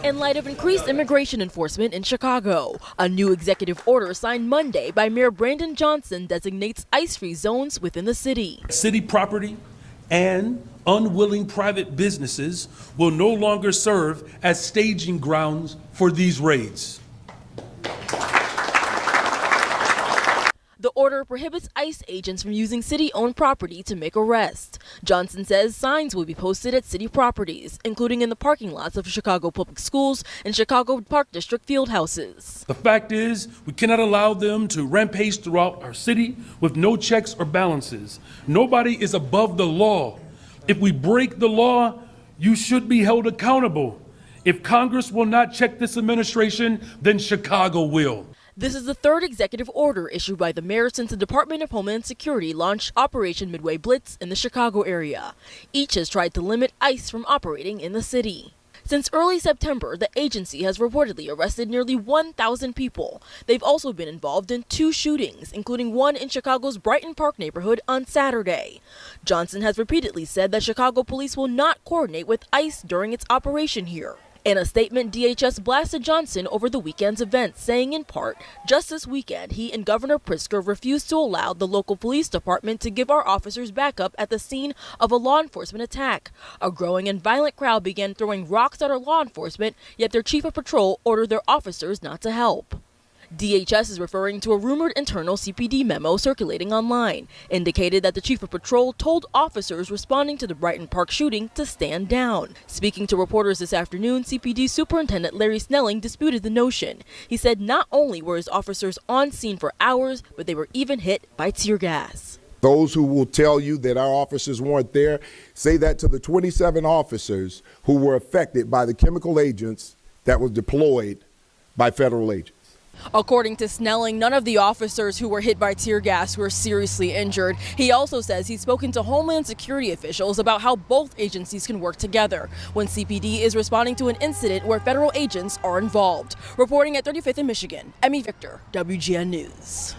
In light of increased immigration enforcement in Chicago, a new executive order signed Monday by Mayor Brandon Johnson designates ICE-free zones within the city. City property and unwilling private businesses will no longer serve as staging grounds for these raids. The order prohibits ICE agents from using city-owned property to make arrests. Johnson says signs will be posted at city properties, including in the parking lots of Chicago Public Schools and Chicago Park District field houses. The fact is, we cannot allow them to rampage throughout our city with no checks or balances. Nobody is above the law. If we break the law, you should be held accountable. If Congress will not check this administration, then Chicago will. This is the third executive order issued by the mayor since the Department of Homeland Security launched Operation Midway Blitz in the Chicago area. Each has tried to limit ICE from operating in the city. Since early September, the agency has reportedly arrested nearly 1,000 people. They've also been involved in 2 shootings, including one in Chicago's Brighton Park neighborhood on Saturday. Johnson has repeatedly said that Chicago police will not coordinate with ICE during its operation here. In a statement, DHS blasted Johnson over the weekend's events, saying in part, just this weekend, he and Governor Pritzker refused to allow the local police department to give our officers backup at the scene of a law enforcement attack. A growing and violent crowd began throwing rocks at our law enforcement, yet their chief of patrol ordered their officers not to help. DHS is referring to a rumored internal CPD memo circulating online, indicated that the chief of patrol told officers responding to the Brighton Park shooting to stand down. Speaking to reporters this afternoon, CPD Superintendent Larry Snelling disputed the notion. He said not only were his officers on scene for hours, but they were even hit by tear gas. Those who will tell you that our officers weren't there, say that to the 27 officers who were affected by the chemical agents that was deployed by federal agents. According to Snelling, none of the officers who were hit by tear gas were seriously injured. He also says he's spoken to Homeland Security officials about how both agencies can work together when CPD is responding to an incident where federal agents are involved. Reporting at 35th in Michigan, Emmy Victor, WGN News.